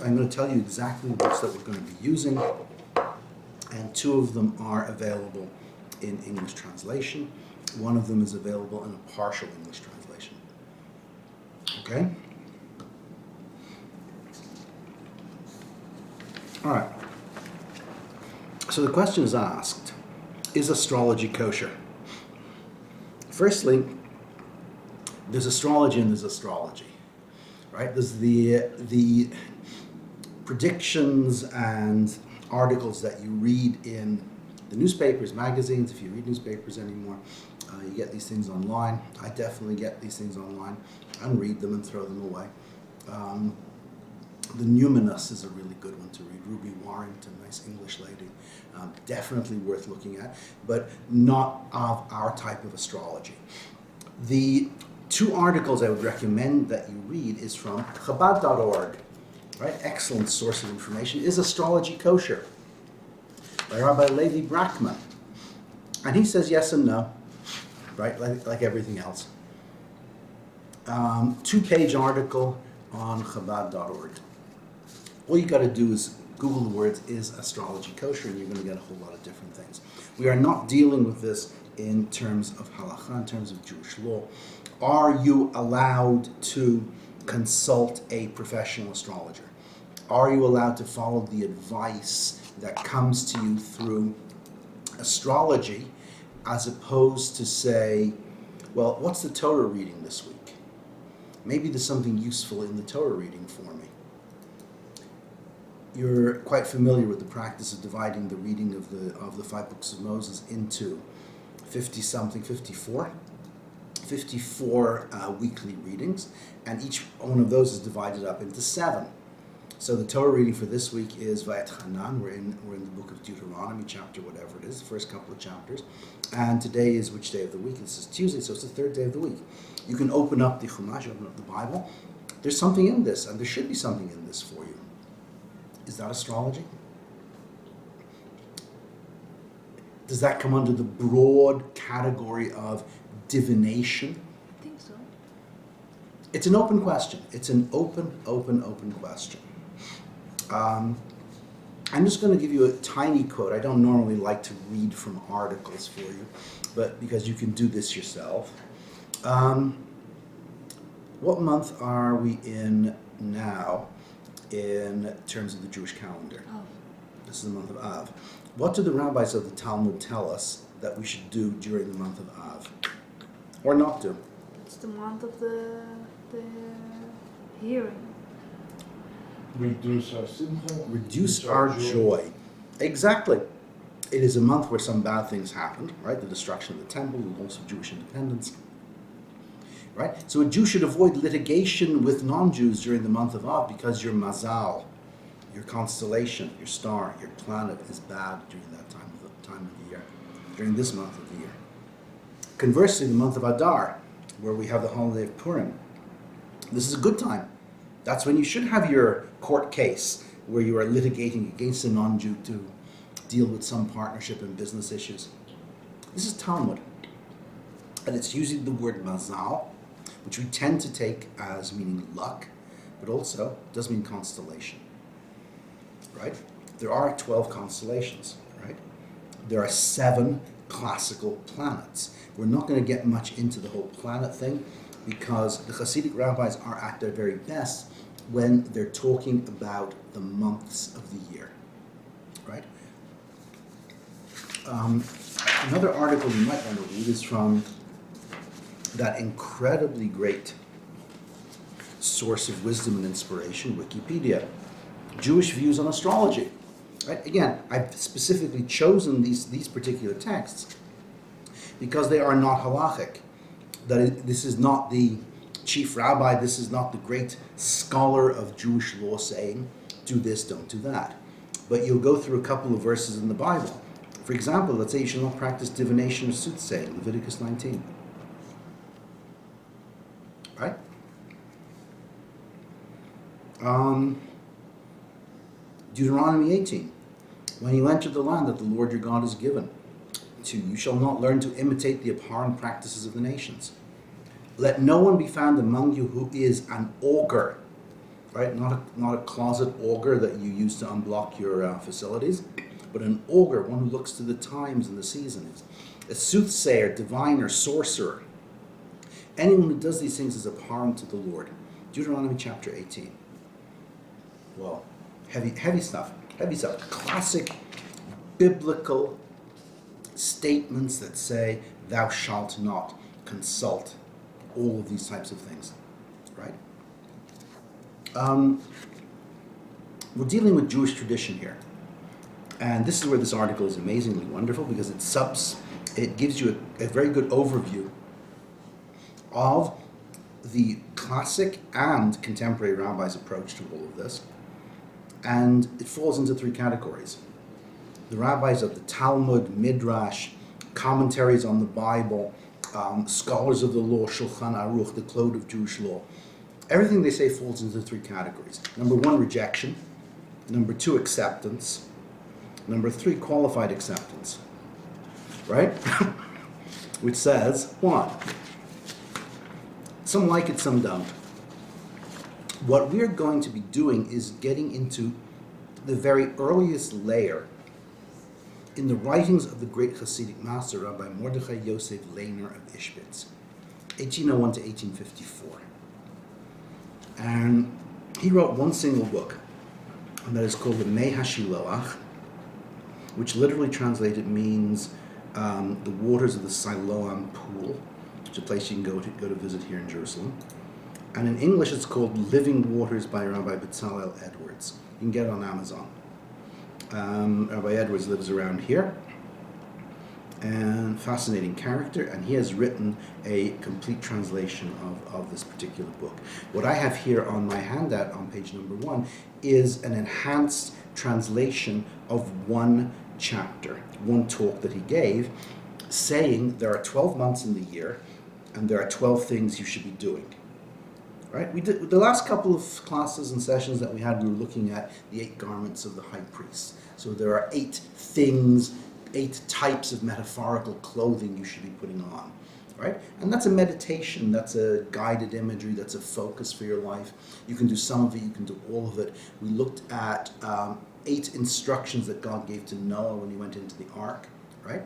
I'm going to tell you exactly the books that we're going to be using, and two of them are available in English translation. One of them is available in a partial English translation. Okay? All right. So the question is asked, is astrology kosher? Firstly, there's astrology and there's astrology, right? There's the predictions and articles that you read in the newspapers, magazines, if you read newspapers anymore. You get these things online. I definitely get these things online and read them and throw them away. The Numinous is a really good one to read. Ruby Warrington, nice English lady. Definitely worth looking at, but not of our type of astrology. The two articles I would recommend that you read is from Chabad.org, right? Excellent source of information. Is astrology kosher? By Rabbi Levi Brackman. And he says yes and no, right? Like everything else. 2-page article on Chabad.org. All you got to do is Google the words, is astrology kosher, and you're going to get a whole lot of different things. We are not dealing with this in terms of halakha, in terms of Jewish law. Are you allowed to consult a professional astrologer? Are you allowed to follow the advice that comes to you through astrology, as opposed to say, well, what's the Torah reading this week? Maybe there's something useful in the Torah reading for me. You're quite familiar with the practice of dividing the reading of the 5 books of Moses into 54 weekly readings, and each one of those is divided up into 7. So the Torah reading for this week is Vayetchanan. We're in the book of Deuteronomy, chapter whatever it is, the first couple of chapters. And today is which day of the week? This is Tuesday, so it's the 3rd day of the week. You can open up the Chumash, open up the Bible. There's something in this, and there should be something in this for you. Is that astrology? Does that come under the broad category of divination? I think so. It's an open question. It's an open question. I'm just going to give you a tiny quote. I don't normally like to read from articles for you, but because you can do this yourself. What month are we in now in terms of the Jewish calendar? Oh. This is the month of Av. What do the rabbis of the Talmud tell us that we should do during the month of Av? Or not do? It's the month of the hearing. Reduce our simcha. Reduce our joy. Exactly. It is a month where some bad things happened, right? The destruction of the temple, the loss of Jewish independence, right? So a Jew should avoid litigation with non-Jews during the month of Av because your mazal, your constellation, your star, your planet is bad during that time of the year, during this month of the year. Conversely, the month of Adar, where we have the holiday of Purim, this is a good time. That's when you should have your court case where you are litigating against a non-Jew to deal with some partnership and business issues. This is Talmud, and it's using the word mazal, which we tend to take as meaning luck, but also does mean constellation, right? There are 12 constellations, right? There are 7 classical planets. We're not going to get much into the whole planet thing because the Hasidic rabbis are at their very best when they're talking about the months of the year, right? Another article you might want to read is from that incredibly great source of wisdom and inspiration, Wikipedia. Jewish views on astrology. Right? Again, I've specifically chosen these particular texts because they are not halachic. This is not the chief rabbi, this is not the great scholar of Jewish law saying, do this, don't do that. But you'll go through a couple of verses in the Bible. For example, let's say you should not practice divination or soothsaying, Leviticus 19. Right? Deuteronomy 18. When you enter the land that the Lord your God has given to you, shall not learn to imitate the abhorrent practices of the nations. Let no one be found among you who is an augur, right? Not a closet augur that you use to unblock your facilities, but an augur, one who looks to the times and the seasons. A soothsayer, diviner, sorcerer. Anyone who does these things is abhorrent to the Lord. Deuteronomy chapter 18. Well, heavy stuff. Classic biblical statements that say, thou shalt not consult, all of these types of things, right? We're dealing with Jewish tradition here. And this is where this article is amazingly wonderful, because it gives you a very good overview of the classic and contemporary rabbis' approach to all of this. And it falls into three categories. The rabbis of the Talmud, Midrash, commentaries on the Bible, scholars of the law, Shulchan Aruch, the Code of Jewish Law. Everything they say falls into three categories. Number one, rejection. Number two, acceptance. Number three, qualified acceptance. Right? Which says, one, some like it, some don't. What we're going to be doing is getting into the very earliest layer in the writings of the great Hasidic master, Rabbi Mordechai Yosef Lehner of Ishbitz, 1801 to 1854. And he wrote one single book, and that is called the Mei HaShiloach, which literally translated means the waters of the Siloam pool, which is a place you can go to visit here in Jerusalem. And in English it's called Living Waters by Rabbi Bezalel Edwards. You can get it on Amazon. Rabbi Edwards lives around here, and fascinating character, and he has written a complete translation of this particular book. What I have here on my handout on page number 1 is an enhanced translation of one chapter, one talk that he gave, saying there are 12 months in the year, and there are 12 things you should be doing. Right? We did the last couple of classes and sessions that we had. We were looking at the 8 garments of the high priest. So there are 8 things, 8 types of metaphorical clothing you should be putting on, right? And that's a meditation. That's a guided imagery. That's a focus for your life. You can do some of it. You can do all of it. We looked at 8 instructions that God gave to Noah when he went into the ark, right?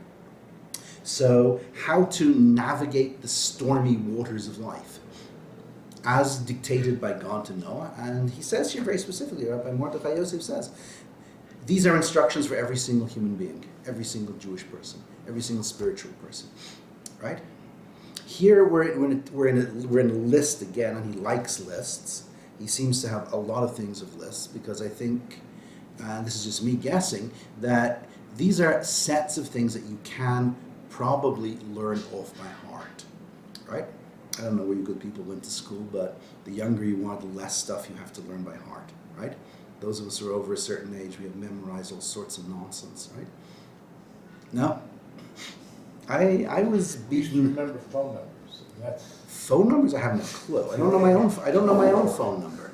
So how to navigate the stormy waters of life, as dictated by God to Noah. And he says here very specifically, Rabbi Mordechai Yosef says, these are instructions for every single human being, every single Jewish person, every single spiritual person, right? Here we're in a list again, and he likes lists. He seems to have a lot of things of lists, because I think, and this is just me guessing, that these are sets of things that you can probably learn off by heart, right? I don't know where you good people went to school, but the younger you are, the less stuff you have to learn by heart, right? Those of us who are over a certain age, we have memorized all sorts of nonsense, right? No. I was beaten. You remember phone numbers. That's phone numbers? I have no clue. I don't know my own phone number.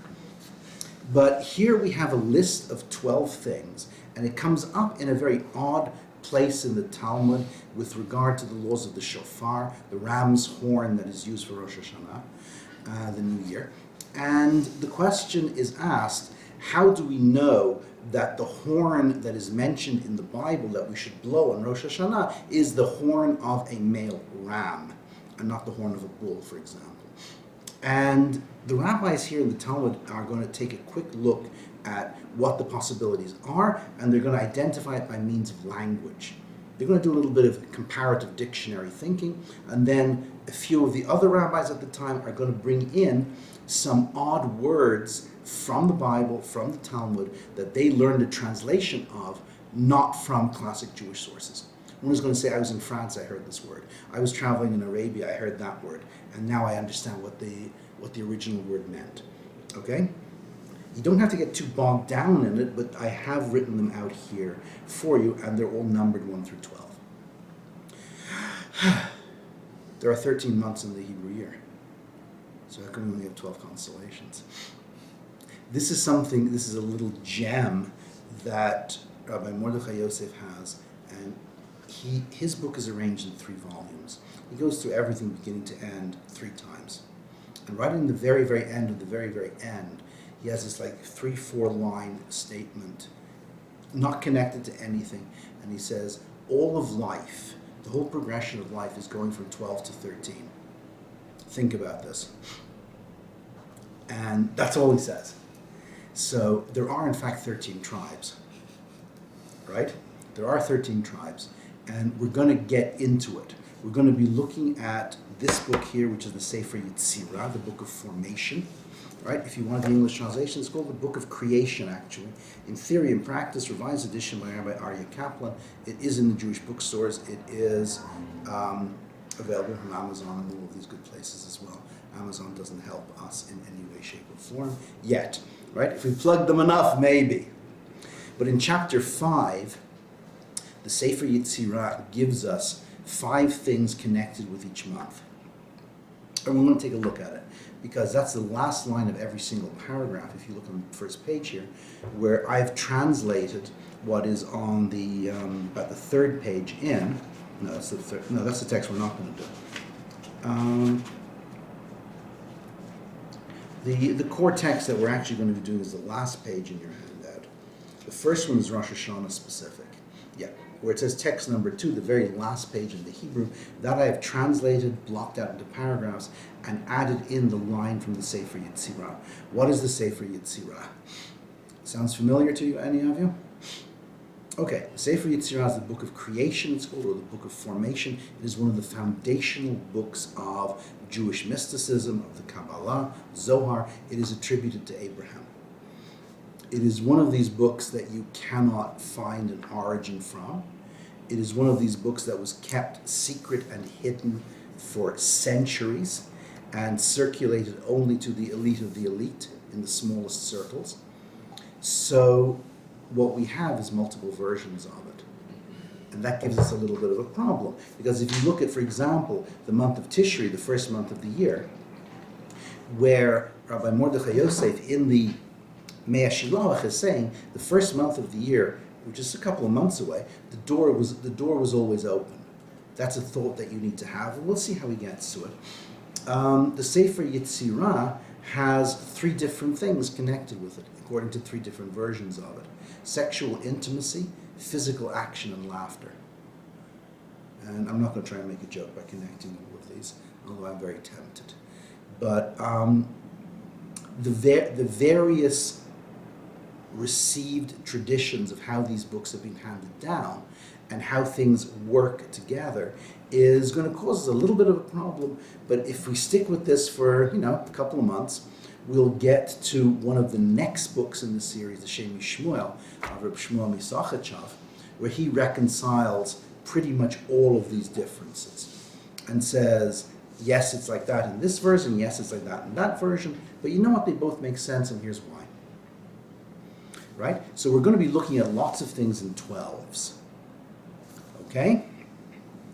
But here we have a list of 12 things, and it comes up in a very odd place in the Talmud with regard to the laws of the shofar, the ram's horn that is used for Rosh Hashanah, the New Year. And the question is asked, how do we know that the horn that is mentioned in the Bible that we should blow on Rosh Hashanah is the horn of a male ram, and not the horn of a bull, for example? And the rabbis here in the Talmud are going to take a quick look at what the possibilities are, and they're going to identify it by means of language. They're going to do a little bit of comparative dictionary thinking, and then a few of the other rabbis at the time are going to bring in some odd words from the Bible, from the Talmud, that they learned a translation of, not from classic Jewish sources. One is going to say, I was in France, I heard this word. I was traveling in Arabia, I heard that word. And now I understand what the original word meant. Okay? You don't have to get too bogged down in it, but I have written them out here for you, and they're all numbered 1 through 12. There are 13 months in the Hebrew year. So how come we only have 12 constellations? This is a little gem that Rabbi Mordechai Yosef has, and his book is arranged in 3 volumes. He goes through everything beginning to end 3 times. And right in the very, very end of the very, very end, he has this like 3-4 line statement, not connected to anything. And he says, all of life, the whole progression of life is going from 12 to 13. Think about this. And that's all he says. So there are in fact 13 tribes, right? There are 13 tribes, and we're going to get into it. We're going to be looking at this book here, which is the Sefer Yetzirah, the Book of Formation, right? If you want the English translation, it's called the Book of Creation, actually. In Theory and Practice, revised edition by Rabbi Aryeh Kaplan. It is in the Jewish bookstores. It is available from Amazon and all of these good places as well. Amazon doesn't help us in any way, shape, or form yet, right? If we plug them enough, maybe. But in chapter 5, the Sefer Yetzirah gives us 5 things connected with each month. And we're going to take a look at it, because that's the last line of every single paragraph, if you look on the first page here, where I've translated what is on the about the 3rd page in. No, that's the third. No, that's the text we're not going to do. The core text that we're actually going to be doing is the last page in your handout. The first one is Rosh Hashanah specific. Yeah, where it says text number 2, the very last page in the Hebrew, that I have translated, blocked out into paragraphs, and added in the line from the Sefer Yetzirah. What is the Sefer Yetzirah? Sounds familiar to you, any of you? Okay, the Sefer Yetzirah is the book of creation, it's called, or the book of formation. It is one of the foundational books of Jewish mysticism, of the Kabbalah, Zohar. It is attributed to Abraham. It is one of these books that you cannot find an origin from. It is one of these books that was kept secret and hidden for centuries and circulated only to the elite of the elite in the smallest circles. So what we have is multiple versions of it. And that gives us a little bit of a problem. Because if you look at, for example, the month of Tishri, the first month of the year, where Rabbi Mordechai Yosef in the Mea Shiloach is saying the first month of the year, which is a couple of months away, the door was always open. That's a thought that you need to have, and we'll see how he gets to it. The Sefer Yetzirah has 3 different things connected with it, according to 3 different versions of it. Sexual intimacy, physical action, and laughter. And I'm not going to try and make a joke by connecting all of these, although I'm very tempted. But the various received traditions of how these books have been handed down and how things work together is going to cause us a little bit of a problem. But if we stick with this for, a couple of months, we'll get to one of the next books in the series, the Shem Shmuel, of Rabbi Shmuel Misachachav, where he reconciles pretty much all of these differences and says, yes, it's like that in this version, yes, it's like that in that version, but you know what, they both make sense, and here's why. Right? So we're going to be looking at lots of things in 12s. Okay?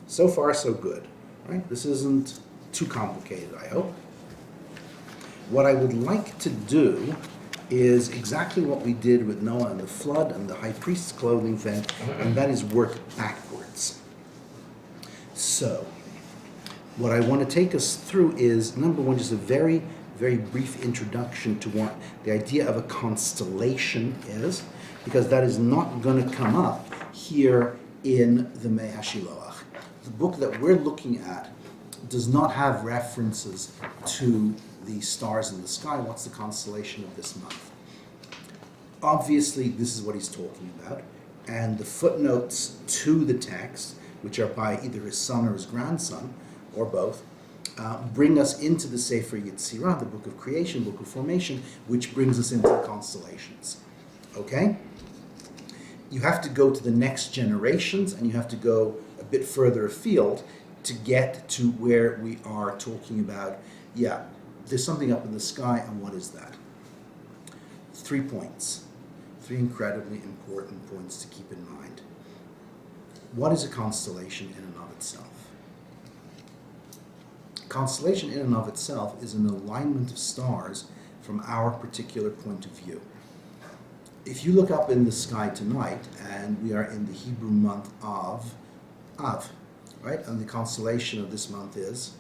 So far, so good. Right? This isn't too complicated, I hope. What I would like to do is exactly what we did with Noah and the flood and the high priest's clothing thing, and that is work backwards. So, what I want to take us through is, number one, just a very, very brief introduction to what the idea of a constellation is, because that is not going to come up here in the Mei HaShiloach. The book that we're looking at does not have references to the stars in the sky. What's the constellation of this month? Obviously, this is what he's talking about, and the footnotes to the text, which are by either his son or his grandson, or both, bring us into the Sefer Yetzirah, the book of creation, book of formation, which brings us into the constellations. Okay? You have to go to the next generations, and you have to go a bit further afield to get to where we are talking about, there's something up in the sky, and what is that? 3 points. 3 incredibly important points to keep in mind. What is a constellation in and of itself? Constellation in and of itself is an alignment of stars from our particular point of view. if you look up in the sky tonight, and we are in the Hebrew month of Av, right? And the constellation of this month is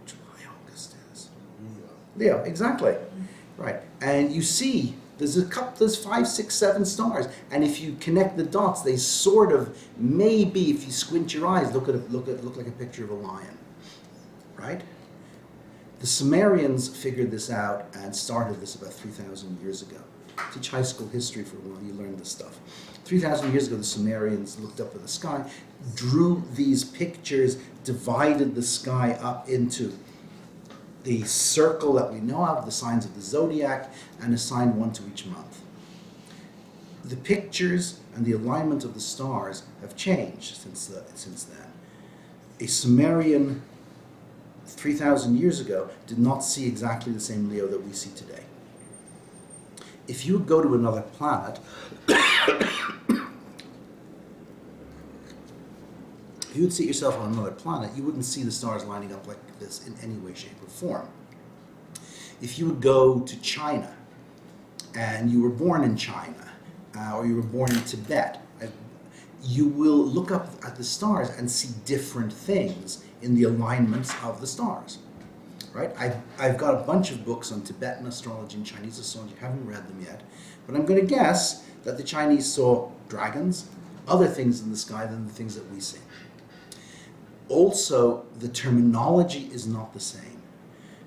July, August is Leo, exactly. Right. And you see there's 5, 6, 7 stars. And if you connect the dots, they sort of maybe, if you squint your eyes, look like a picture of a lion. Right? The Sumerians figured this out and started this about 3,000 years ago. Teach high school history for a while, you learn this stuff. 3,000 years ago, the Sumerians looked up at the sky, drew these pictures, divided the sky up into the circle that we know of, the signs of the zodiac, and assigned one to each month. The pictures and the alignment of the stars have changed since then. A Sumerian 3,000 years ago did not see exactly the same Leo that we see today. If you would go to another planet, if you would see yourself on another planet, you wouldn't see the stars lining up like this in any way, shape, or form. If you would go to China, and you were born in China, or you were born in Tibet, you will look up at the stars and see different things in the alignments of the stars. Right? I've got a bunch of books on Tibetan astrology and Chinese astrology. I haven't read them yet, but I'm going to guess that the Chinese saw dragons, other things in the sky than the things that we see. Also, the terminology is not the same.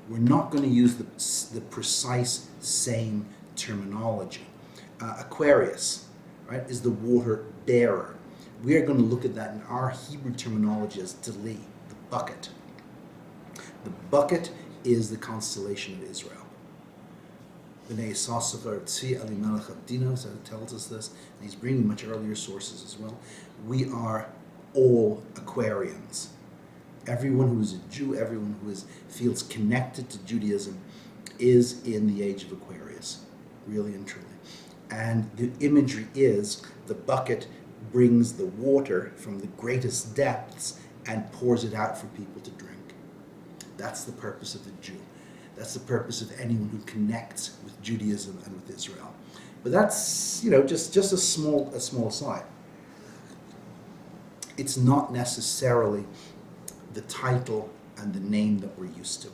We're not going to use the precise same terminology. Aquarius, right, is the water bearer. We are going to look at that in our Hebrew terminology as Dali, the bucket. The bucket is the constellation of Israel. B'nai Yissaschar Tzvi Elimelech Abdino, so it tells us this, and he's bringing much earlier sources as well. We are all Aquarians. Everyone who is a Jew, everyone who feels connected to Judaism is in the age of Aquarius, really and truly. And the imagery is the bucket brings the water from the greatest depths and pours it out for people to drink. That's the purpose of the Jew. That's the purpose of anyone who connects with Judaism and with Israel. But that's, just a small aside. It's not necessarily the title and the name that we're used to.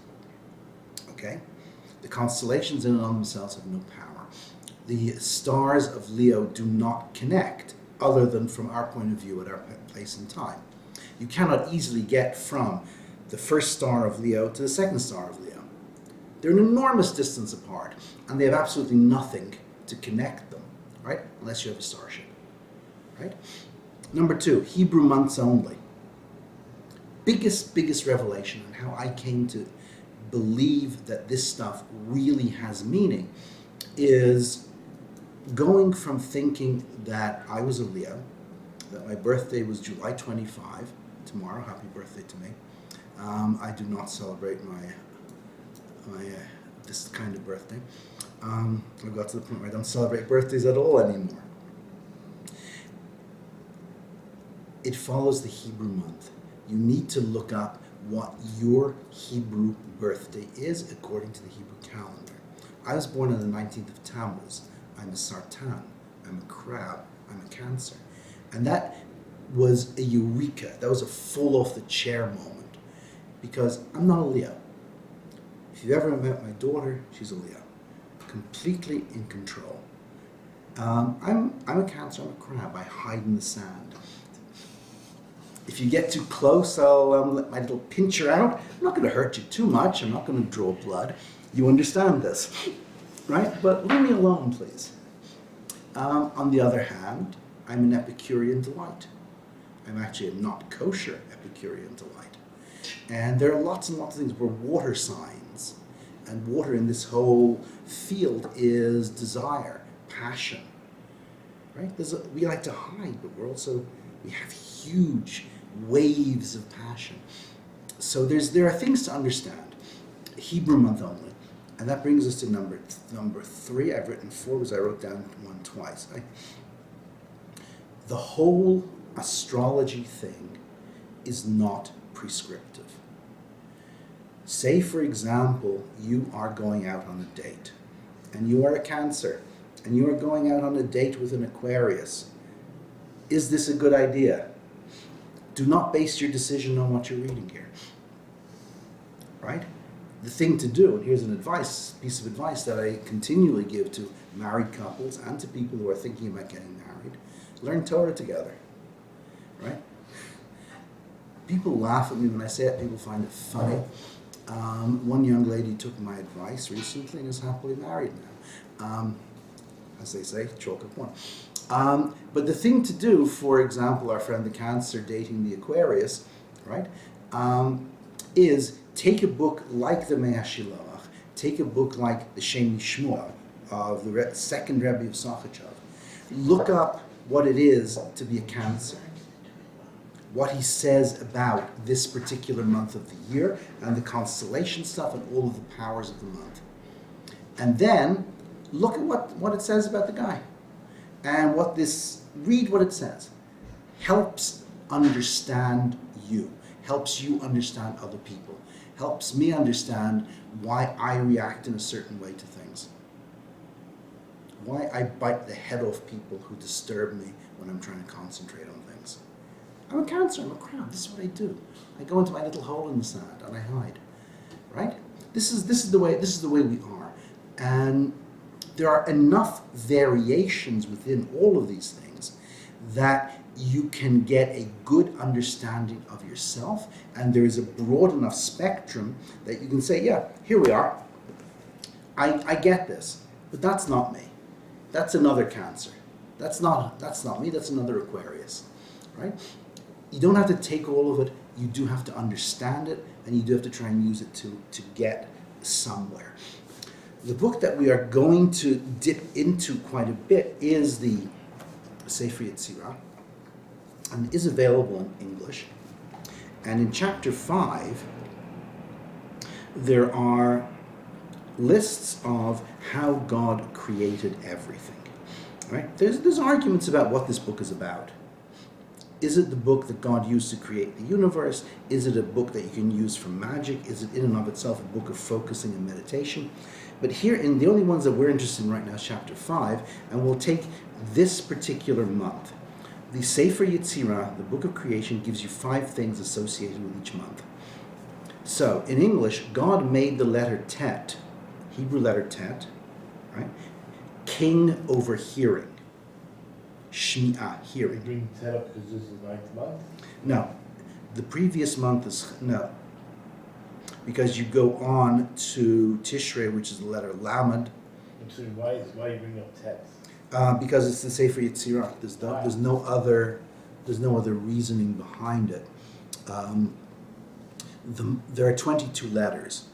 Okay? The constellations in and of themselves have no power. The stars of Leo do not connect, other than from our point of view at our place in time. You cannot easily get from the first star of Leo to the second star of Leo. They're an enormous distance apart, and they have absolutely nothing to connect them, right? Unless you have a starship, right? Number 2, Hebrew months only. Biggest revelation on how I came to believe that this stuff really has meaning is going from thinking that I was a Leo, that my birthday was July 25, tomorrow, happy birthday to me. I do not celebrate my this kind of birthday. I've got to the point where I don't celebrate birthdays at all anymore. It follows the Hebrew month. You need to look up what your Hebrew birthday is according to the Hebrew calendar. I was born on the 19th of Tammuz. I'm a Sartan. I'm a crab. I'm a Cancer. And that was a eureka. That was a fall off the chair moment, because I'm not a Leo. If you've ever met my daughter, she's a Leo, completely in control. I'm a Cancer. I'm a crab. I hide in the sand. If you get too close, I'll let my little pincher out. I'm not going to hurt you too much. I'm not going to draw blood. You understand this, right? But leave me alone, please. On the other hand, I'm an Epicurean delight. I'm actually a not kosher Epicurean delight. And there are lots and lots of things. We're water signs. And water in this whole field is desire, passion. Right? We like to hide, but we have huge waves of passion. So there are things to understand. Hebrew month only. And that brings us to number 3. I've written 4 because I wrote down 1 twice. The whole astrology thing is not prescriptive. Say, for example, you are going out on a date and you are a Cancer, and you are going out on a date with an Aquarius, is this a good idea? Do not base your decision on what you're reading here. Right? The thing to do, and here's an piece of advice that I continually give to married couples and to people who are thinking about getting married, learn Torah together. Right? People laugh at me when I say it, people find it funny. One young lady took my advice recently and is happily married now. As they say, chalk up one. But the thing to do, for example, our friend the Cancer dating the Aquarius, right, is take a book like the Mea Shiloach, take a book like the Shem Yishmor of the second Rebbe of Sachachev. Look up what it is to be a Cancer, what he says about this particular month of the year and the constellation stuff and all of the powers of the month. And then look at what it says about the guy. And read what it says. Helps understand you. Helps you understand other people. Helps me understand why I react in a certain way to things. Why I bite the head off people who disturb me when I'm trying to concentrate on things. I'm a Cancer, I'm a crowd, this is what I do. I go into my little hole in the sand and I hide. Right? This is the way we are. And there are enough variations within all of these things that you can get a good understanding of yourself, and there is a broad enough spectrum that you can say, yeah, here we are. I get this, but that's not me. That's another Cancer. That's not me, that's another Aquarius. Right? You don't have to take all of it, you do have to understand it, and you do have to try and use it to get somewhere. The book that we are going to dip into quite a bit is the Sefer Yetzirah, and is available in English. And in chapter 5, there are lists of how God created everything. Right? There's arguments about what this book is about. Is it the book that God used to create the universe? Is it a book that you can use for magic? Is it in and of itself a book of focusing and meditation? But here, in the only ones that we're interested in right now is chapter 5, and we'll take this particular month. The Sefer Yetzirah, the book of creation, gives you 5 things associated with each month. So, in English, God made the letter Tet, Hebrew letter Tet, right? King over hearing. Shmi'ah, hearing. Bring that up because this is the 9th month? No. The previous month is, no. Because you go on to Tishrei, which is the letter Lamed. So why you bring up text? Because it's the Sefer Yetzirah. There's no other reasoning behind it. There are 22 letters.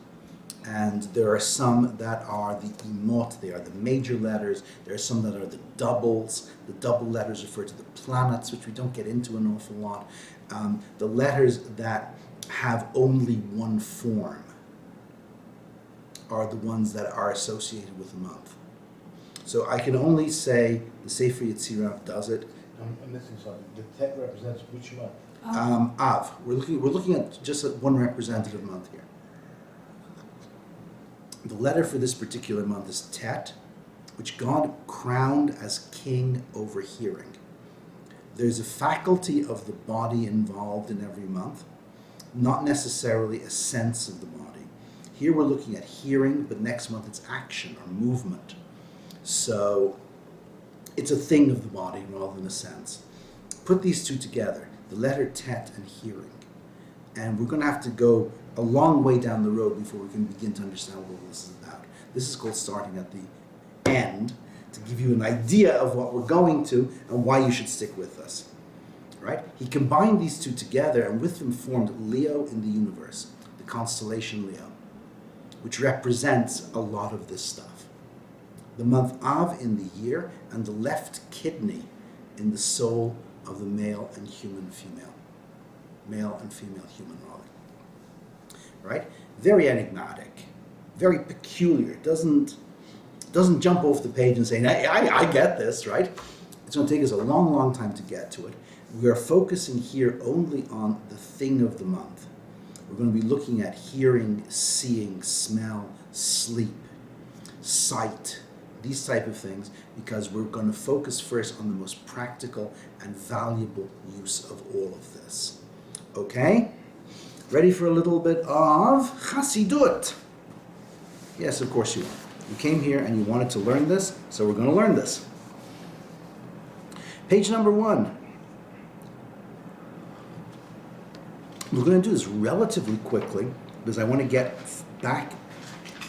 And there are some that are the imot, they are the major letters. There are some that are the doubles. The double letters refer to the planets, which we don't get into an awful lot. The letters that have only one form are the ones that are associated with the month. So I can only say the Sefer Yetzirah does it. I'm missing something. The tet represents which month? Av. We're looking at just one representative month here. The letter for this particular month is Tet, which God crowned as king over hearing. There's a faculty of the body involved in every month, not necessarily a sense of the body. Here we're looking at hearing, but next month it's action or movement. So it's a thing of the body rather than a sense. Put these two together, the letter Tet and hearing, and we're going to have to go a long way down the road before we can begin to understand what all this is about. This is called starting at the end, to give you an idea of what we're going to and why you should stick with us. Right? He combined these two together and with them formed Leo in the universe, the constellation Leo, which represents a lot of this stuff. The month Av in the year and the left kidney in the soul of the male and female human rather. Right? Very enigmatic, very peculiar. Doesn't jump off the page and say, hey, I get this, right? It's going to take us a long, long time to get to it. We are focusing here only on the thing of the month. We're going to be looking at hearing, seeing, smell, sleep, sight, these type of things, because we're going to focus first on the most practical and valuable use of all of this. Okay? Ready for a little bit of Chassidut? Yes, of course you are. You came here and you wanted to learn this, so we're going to learn this. Page number 1. We're going to do this relatively quickly because I want to get back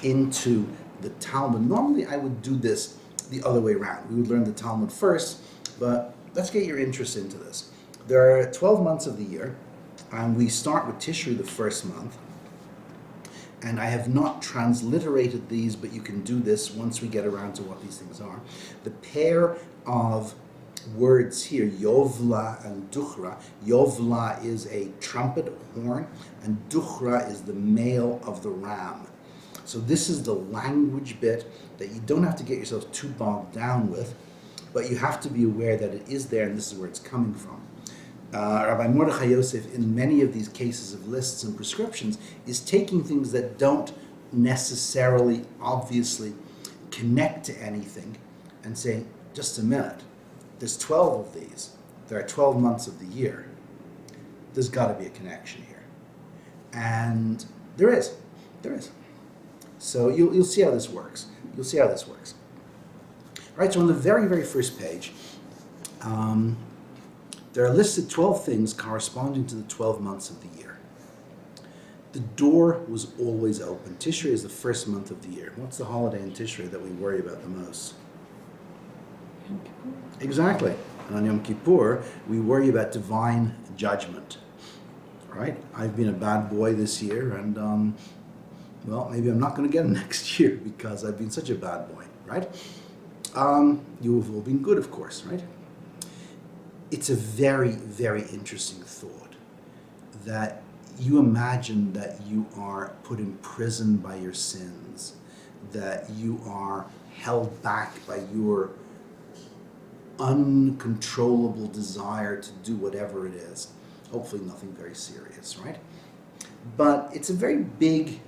into the Talmud. Normally I would do this the other way around. We would learn the Talmud first, but let's get your interest into this. There are 12 months of the year, and we start with Tishri the first month. And I have not transliterated these, but you can do this once we get around to what these things are. The pair of words here, Yovla and Duchra. Yovla is a trumpet horn, and Duchra is the male of the ram. So this is the language bit that you don't have to get yourself too bogged down with, but you have to be aware that it is there and this is where it's coming from. Rabbi Mordechai Yosef, in many of these cases of lists and prescriptions, is taking things that don't necessarily, obviously, connect to anything and saying, just a minute, there's 12 of these. There are 12 months of the year. There's got to be a connection here. And there is. There is. So you'll see how this works. You'll see how this works. All right, so on the very, very first page, there are listed 12 things corresponding to the 12 months of the year. The door was always open. Tishrei is the first month of the year. What's the holiday in Tishrei that we worry about the most? Yom Kippur. Exactly. And on Yom Kippur, we worry about divine judgment. Right? I've been a bad boy this year, and well, maybe I'm not going to get it next year because I've been such a bad boy, right? You have all been good, of course, right? It's a very, very interesting thought that you imagine that you are put in prison by your sins, that you are held back by your uncontrollable desire to do whatever it is. Hopefully nothing very serious, right? But it's a very big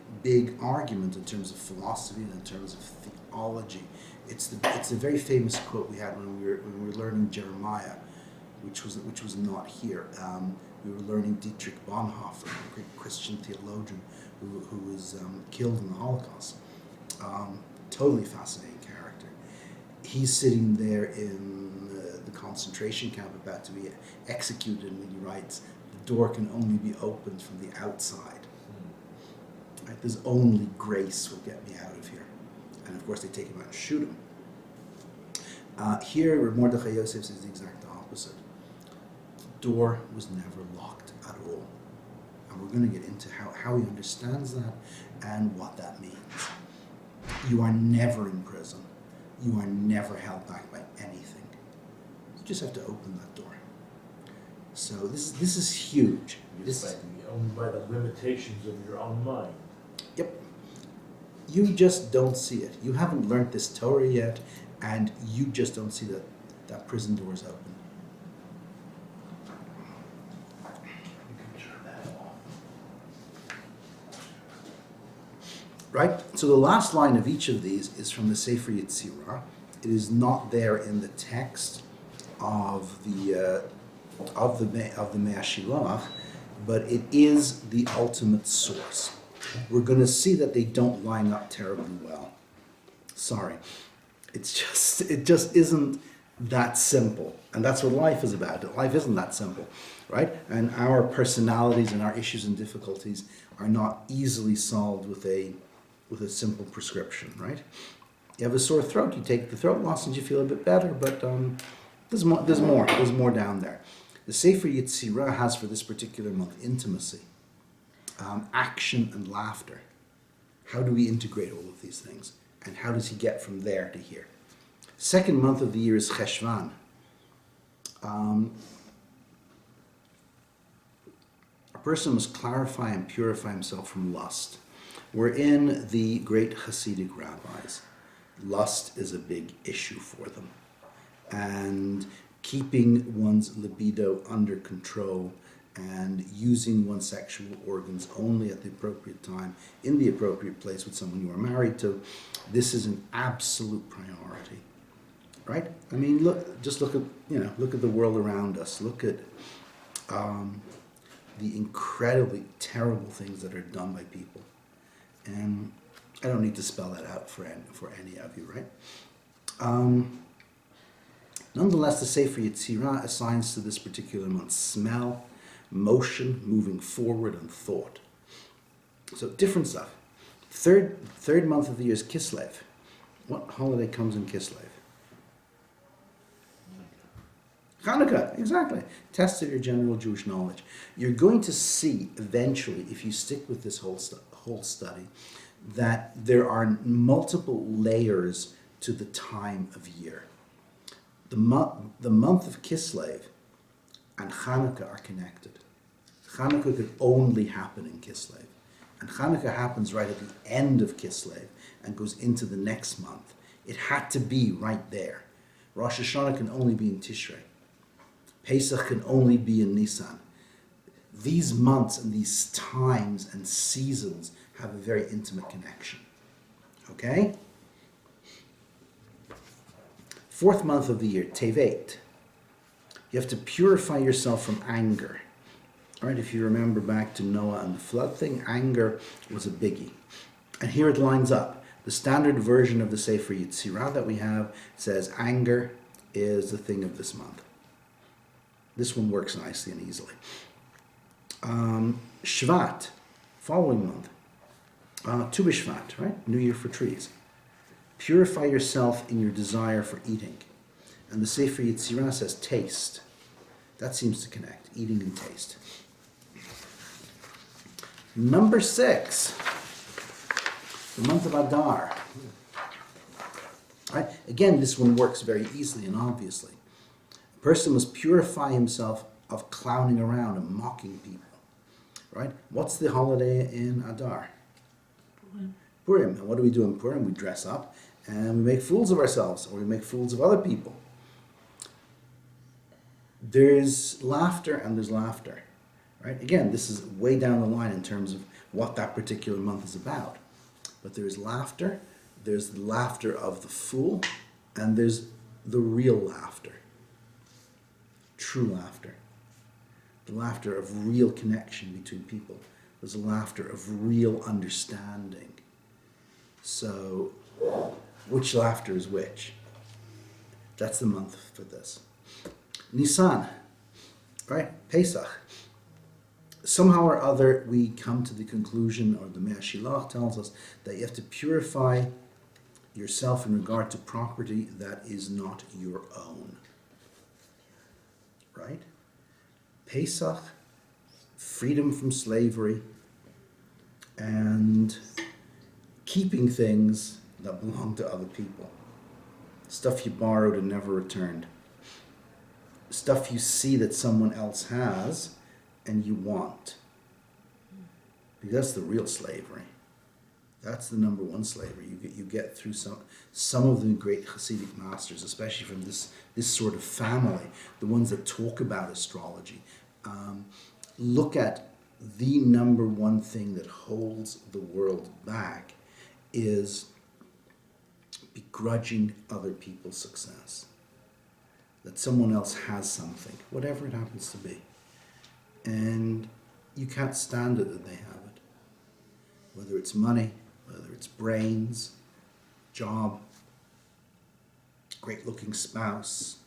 argument in terms of philosophy and in terms of theology. It's a very famous quote we had when we were learning Jeremiah, which was not here. We were learning Dietrich Bonhoeffer, a great Christian theologian who was killed in the Holocaust. Totally fascinating character. He's sitting there in the concentration camp about to be executed, and he writes, "The door can only be opened from the outside. Right? There's only grace will get me out of here." And of course they take him out and shoot him. Here, Mordechai Yosef says the exact opposite. The door was never locked at all. And we're going to get into how he understands that and what that means. You are never in prison. You are never held back by anything. You just have to open that door. So this is huge. Only by the limitations of your own mind. Yep. You just don't see it. You haven't learned this Torah yet, and you just don't see that prison door is open. You can turn that off. Right? So the last line of each of these is from the Sefer Yetzirah. It is not there in the text of the Mei Shilach, but it is the ultimate source. We're going to see that they don't line up terribly well. Sorry. It just isn't that simple. And that's what life is about. Life isn't that simple, right? And our personalities and our issues and difficulties are not easily solved with a simple prescription, right? You have a sore throat, you take the throat lozenge, you feel a bit better, but there's more down there. The Sefer Yetzirah has for this particular month intimacy, action and laughter. How do we integrate all of these things? And how does he get from there to here? Second month of the year is Cheshvan. A person must clarify and purify himself from lust. We're in the great Hasidic rabbis. Lust is a big issue for them. And keeping one's libido under control and using one's sexual organs only at the appropriate time, in the appropriate place with someone you are married to. This is an absolute priority, right? I mean, look at the world around us. Look at the incredibly terrible things that are done by people. And I don't need to spell that out for any of you, right? Nonetheless, the Sefer Yetzirah assigns to this particular month smell, motion, moving forward, and thought. So different stuff. Third month of the year is Kislev. What holiday comes in Kislev? Hanukkah, exactly. Test of your general Jewish knowledge. You're going to see eventually, if you stick with this whole study, that there are multiple layers to the time of year. The month of Kislev and Hanukkah are connected. Hanukkah could only happen in Kislev. And Hanukkah happens right at the end of Kislev and goes into the next month. It had to be right there. Rosh Hashanah can only be in Tishrei. Pesach can only be in Nisan. These months and these times and seasons have a very intimate connection. Okay? Fourth month of the year, Tevet. You have to purify yourself from anger. All right, if you remember back to Noah and the flood thing, anger was a biggie. And here it lines up. The standard version of the Sefer Yetzirah that we have says anger is the thing of this month. This one works nicely and easily. Shvat, following month. Tu B'Shvat, right? New Year for trees. Purify yourself in your desire for eating. And the Sefer Yetzirah says taste. That seems to connect, eating and taste. Number 6, the month of Adar. Right? Again, this one works very easily and obviously. A person must purify himself of clowning around and mocking people. Right? What's the holiday in Adar? Purim. And what do we do in Purim? We dress up and we make fools of ourselves, or we make fools of other people. There's laughter and there's laughter. Right? Again, this is way down the line in terms of what that particular month is about. But there's laughter, there's the laughter of the fool, and there's the real laughter. True laughter. The laughter of real connection between people. There's a laughter of real understanding. So, which laughter is which? That's the month for this. Nisan, right? Pesach. Somehow or other, we come to the conclusion, or the Mea Shilach tells us, that you have to purify yourself in regard to property that is not your own. Right? Pesach, freedom from slavery, and keeping things that belong to other people. Stuff you borrowed and never returned. Stuff you see that someone else has and you want. Because that's the real slavery. That's the number one slavery you get through some of the great Hasidic masters, especially from this sort of family, the ones that talk about astrology. Look at the number one thing that holds the world back is begrudging other people's success. That someone else has something, whatever it happens to be. And you can't stand it that they have it. Whether it's money, whether it's brains, job, great looking spouse,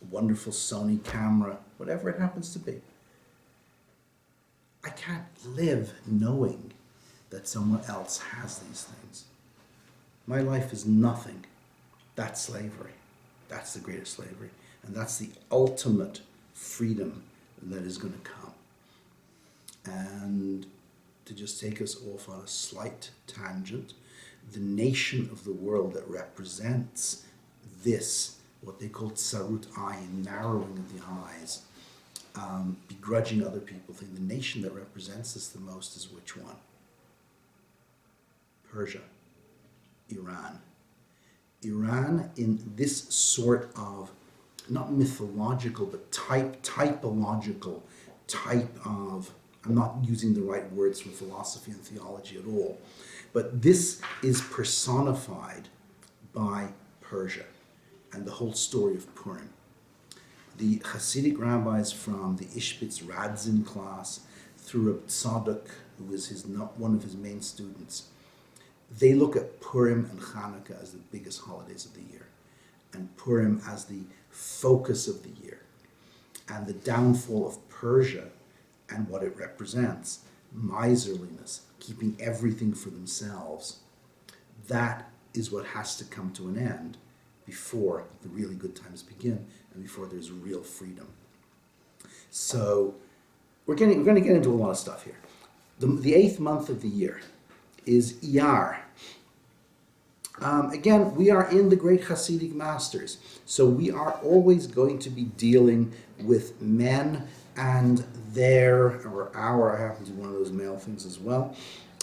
a wonderful Sony camera, whatever it happens to be. I can't live knowing that someone else has these things. My life is nothing. That's slavery. That's the greatest slavery. And that's the ultimate freedom that is going to come. And to just take us off on a slight tangent, the nation of the world that represents this, what they call tsarut ayin, narrowing of the eyes, begrudging other people thing, the nation that represents this the most is which one? Persia, Iran. Iran, in this sort of, not mythological, but typological type of, I'm not using the right words from philosophy and theology at all, but this is personified by Persia and the whole story of Purim. The Hasidic rabbis from the Ishbitz Radzin class through Reb Tzadok, who was one of his main students, they look at Purim and Hanukkah as the biggest holidays of the year, and Purim as the focus of the year, and the downfall of Persia and what it represents, miserliness, keeping everything for themselves. That is what has to come to an end before the really good times begin and before there's real freedom. So we're going to get into a lot of stuff here. The 8th month of the year is Iyar. Again, we are in the great Hasidic masters, so we are always going to be dealing with men and their, or our, I happen to be one of those male things as well,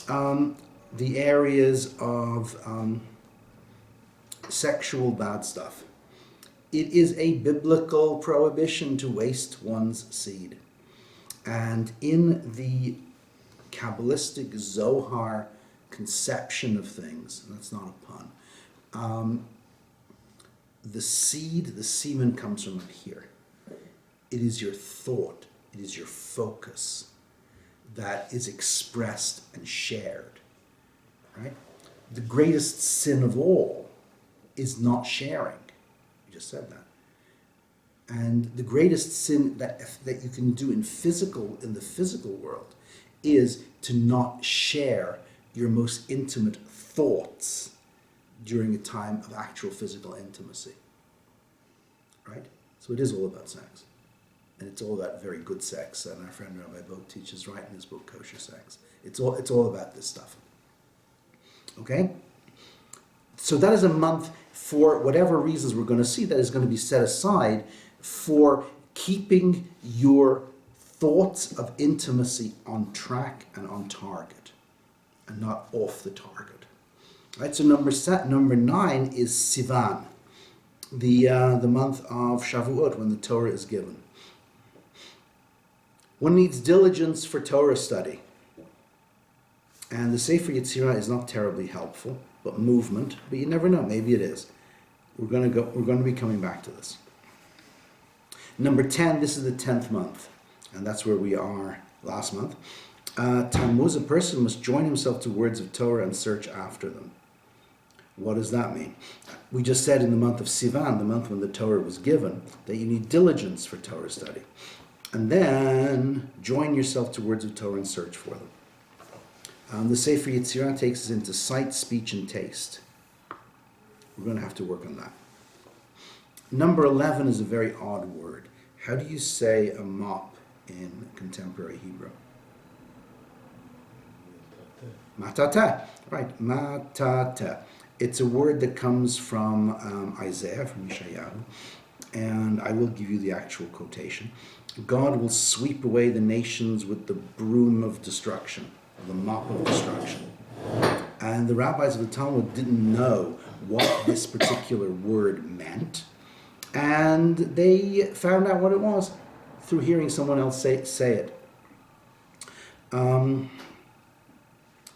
the areas of sexual bad stuff. It is a biblical prohibition to waste one's seed. And in the Kabbalistic Zohar conception of things, and that's not a pun, the seed, the semen comes from up here. It is your thought, it is your focus that is expressed and shared, right? The greatest sin of all is not sharing. You just said that. And the greatest sin that you can do in the physical world is to not share your most intimate thoughts during a time of actual physical intimacy, right? So it is all about sex. And it's all about very good sex. And our friend Rabbi Boat teaches right in his book, Kosher Sex. It's all about this stuff. Okay? So that is a month, for whatever reasons we're going to see, that is going to be set aside for keeping your thoughts of intimacy on track and on target, and not off the target. Right? So number 9 is Sivan, the month of Shavuot, when the Torah is given. One needs diligence for Torah study. And the Sefer Yetzirah is not terribly helpful, but movement. But you never know, maybe it is. We're going to be coming back to this. Number 10, this is the 10th month. And that's where we are last month. Tammuz, a person must join himself to words of Torah and search after them. What does that mean? We just said in the month of Sivan, the month when the Torah was given, that you need diligence for Torah study. And then join yourself to words of Torah and search for them. The Sefer Yetzirah takes us into sight, speech, and taste. We're going to have to work on that. Number 11 is a very odd word. How do you say a mop in contemporary Hebrew? Matata. Right, matata. It's a word that comes from Isaiah, from Yeshayahu, and I will give you the actual quotation. God will sweep away the nations with the broom of destruction, the mop of destruction. And the rabbis of the Talmud didn't know what this particular word meant, and they found out what it was through hearing someone else say it.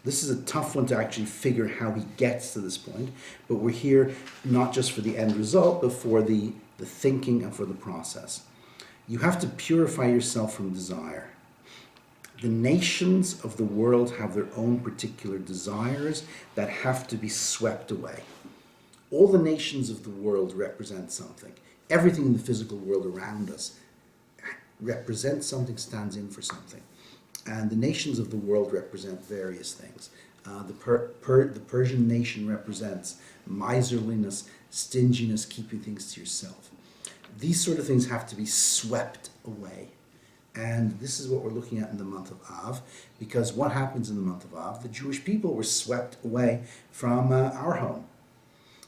This is a tough one to actually figure how he gets to this point, but we're here not just for the end result, but for the thinking and for the process. You have to purify yourself from desire. The nations of the world have their own particular desires that have to be swept away. All the nations of the world represent something. Everything in the physical world around us represents something, stands in for something. And the nations of the world represent various things. The Persian nation represents miserliness, stinginess, keeping things to yourself. These sort of things have to be swept away. And this is what we're looking at in the month of Av, because what happens in the month of Av? The Jewish people were swept away from our home.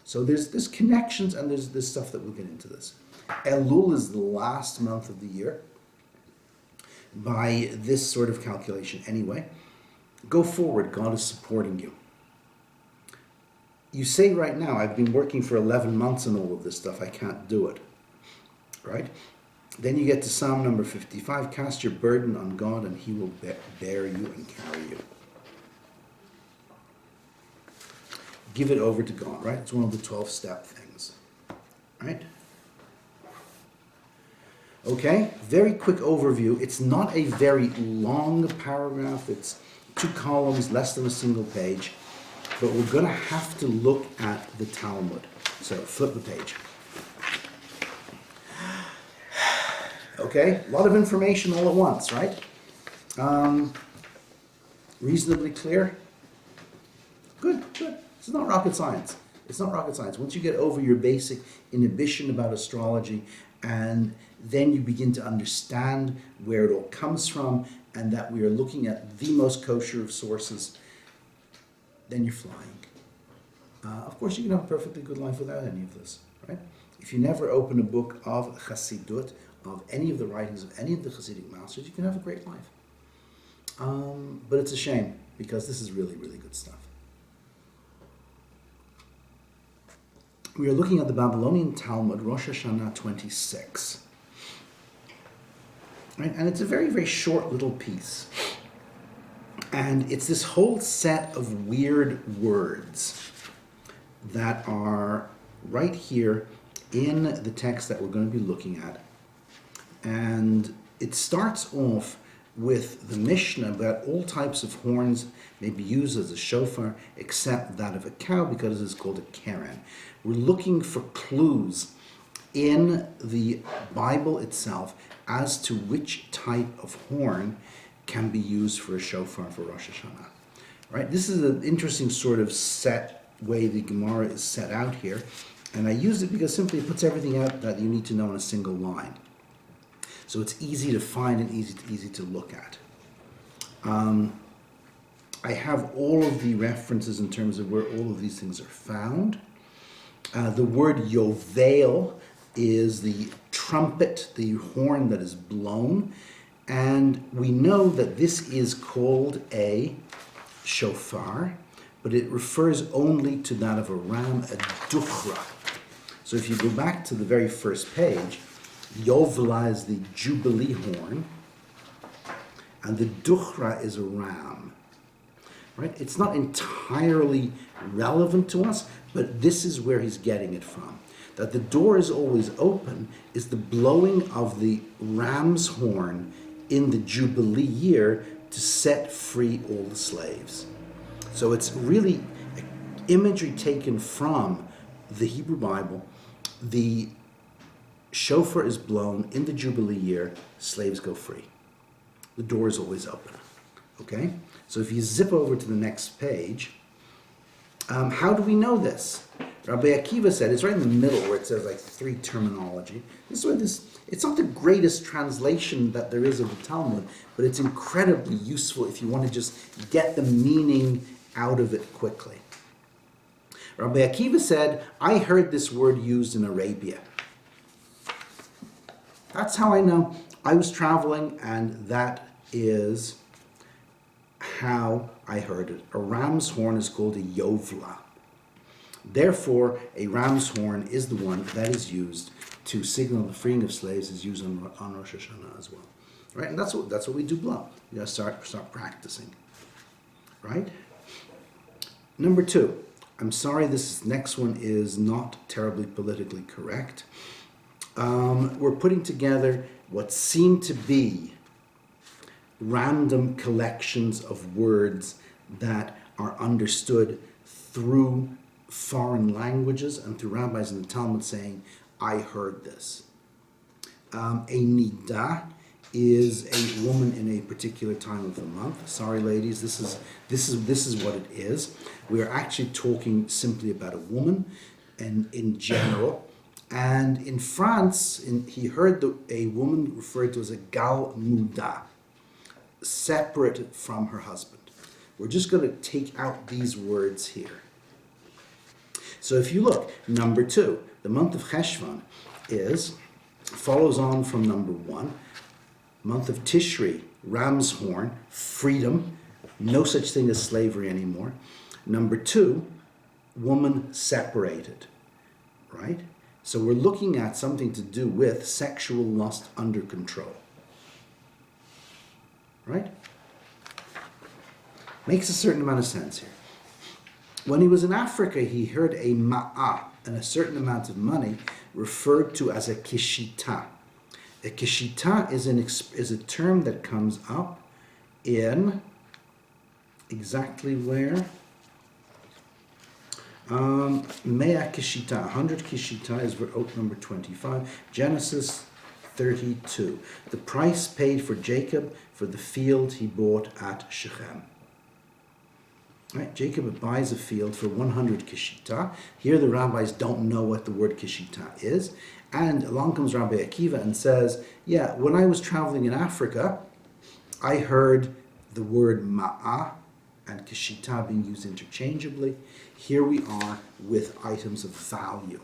So there's connections, and there's this stuff that we'll get into this. Elul is the last month of the year, by this sort of calculation anyway. Go forward, God is supporting you. You say right now, I've been working for 11 months on all of this stuff, I can't do it. Right? Then you get to Psalm number 55, cast your burden on God and he will bear you and carry you. Give it over to God, right? It's one of the 12-step things, right? Okay, very quick overview. It's not a very long paragraph. It's 2 columns, less than a single page. But we're going to have to look at the Talmud. So flip the page. Okay, a lot of information all at once, right? Reasonably clear? Good, good. It's not rocket science. It's not rocket science. Once you get over your basic inhibition about astrology, and then you begin to understand where it all comes from, and that we are looking at the most kosher of sources, then you're flying. Of course, you can have a perfectly good life without any of this, right? If you never open a book of Chassidut, of any of the writings of any of the Chassidic masters, you can have a great life. But it's a shame, because this is really, really good stuff. We are looking at the Babylonian Talmud, Rosh Hashanah 26. Right? And it's a very, very short little piece. And it's this whole set of weird words that are right here in the text that we're going to be looking at. And it starts off with the Mishnah about all types of horns may be used as a shofar except that of a cow because it's called a keren. We're looking for clues in the Bible itself as to which type of horn can be used for a shofar for Rosh Hashanah. Right? This is an interesting sort of set way the Gemara is set out here. And I used it because simply it puts everything out that you need to know in a single line. So it's easy to find and easy to look at. I have all of the references in terms of where all of these things are found. The word yovel is the trumpet, the horn that is blown. And we know that this is called a shofar, but it refers only to that of a ram, a duchra. So if you go back to the very first page, Yovla is the Jubilee horn, and the Duchra is a ram. Right? It's not entirely relevant to us, but this is where he's getting it from. That the door is always open is the blowing of the ram's horn in the Jubilee year to set free all the slaves. So it's really imagery taken from the Hebrew Bible. The shofar is blown in the Jubilee year, slaves go free. The door is always open. Okay? So if you zip over to the next page, how do we know this? Rabbi Akiva said, it's right in the middle where it says like 3 terminology. This is this, it's not the greatest translation that there is of the Talmud, but it's incredibly useful if you want to just get the meaning out of it quickly. Rabbi Akiva said, I heard this word used in Arabia. That's how I know. I was traveling, and that is how I heard it. A ram's horn is called a yovla. Therefore, a ram's horn is the one that is used to signal the freeing of slaves, is used on Rosh Hashanah as well. Right? And that's what we do blow. You gotta start practicing. Right? Number 2. I'm sorry, this next one is not terribly politically correct. We're putting together what seem to be random collections of words that are understood through foreign languages and through rabbis in the Talmud saying, I heard this. A nida is a woman in a particular time of the month. Sorry, ladies, this is what it is. We are actually talking simply about a woman, and in general. And in France, he heard a woman referred to as a gal muda, separate from her husband. We're just going to take out these words here. So if you look, number 2, the month of Cheshvan follows on from number 1. Month of Tishri, ram's horn, freedom, no such thing as slavery anymore. Number 2, woman separated, right? So we're looking at something to do with sexual lust under control. Right? Makes a certain amount of sense here. When he was in Africa, he heard a ma'ah, and a certain amount of money referred to as a kishita. A kishita is a term that comes up in exactly where? Mea kishita, 100 kishita is oath number 25, Genesis 32. The price paid for Jacob for the field he bought at Shechem. Right, Jacob buys a field for 100 kishita. Here the rabbis don't know what the word kishita is. And along comes Rabbi Akiva and says, yeah, when I was traveling in Africa, I heard the word ma'ah and kishita being used interchangeably. Here we are with items of value.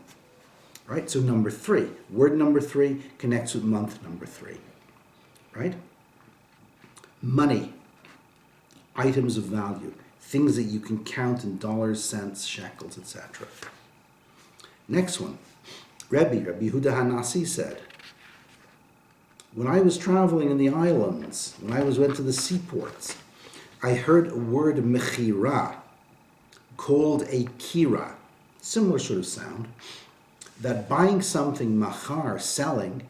Right, so number 3. Word number 3 connects with month number 3. Right? Money. Items of value. Things that you can count in dollars, cents, shekels, etc. Next one. Rabbi Yehuda Hanasi said, when I was traveling in the islands, when I went to the seaports, I heard a word mechira called a kira, similar sort of sound, that buying something, machar, selling,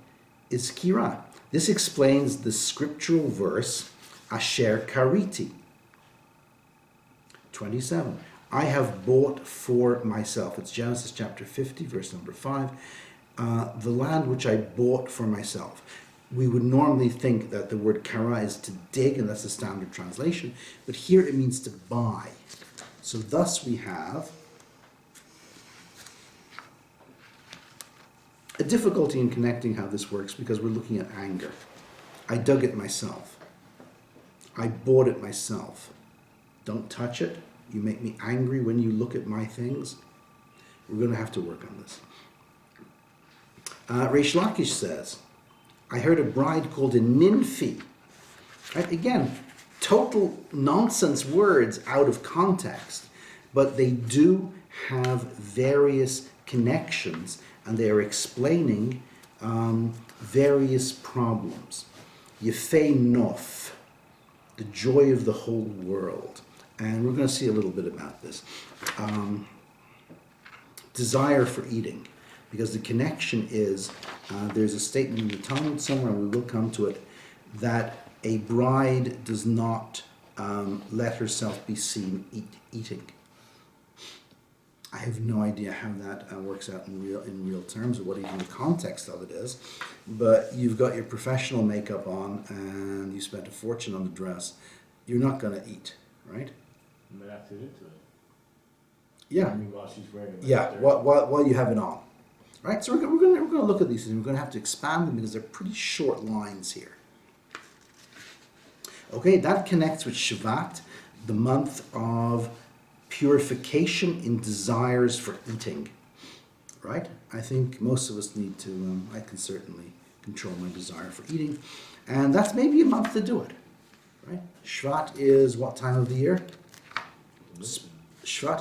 is kira. This explains the scriptural verse, asher kariti. 27. I have bought for myself. It's Genesis chapter 50, verse number 5. The land which I bought for myself. We would normally think that the word kara is to dig, and that's the standard translation. But here it means to buy. So thus we have a difficulty in connecting how this works because we're looking at anger. I dug it myself. I bought it myself. Don't touch it. You make me angry when you look at my things. We're going to have to work on this. Reish Lakish says, I heard a bride called a ninfi. Right? Again, total nonsense words out of context, but they do have various connections and they are explaining various problems. Yefei nof, the joy of the whole world. And we're going to see a little bit about this. Desire for eating, because the connection is, there's a statement in the Talmud somewhere, and we will come to it, that a bride does not let herself be seen eating. I have no idea how that works out in real terms, or what even the context of it is, but you've got your professional makeup on, and you spent a fortune on the dress. You're not going to eat, right? But after into it. Yeah. I mean, while she's wearing it. Yeah, while you have it on. Right? So we're going to look at these things. We're going to have to expand them because they're pretty short lines here. Okay, that connects with Shvat, the month of purification in desires for eating. Right? I think most of us need to, I can certainly control my desire for eating. And that's maybe a month to do it. Right? Shvat is what time of the year? Shvat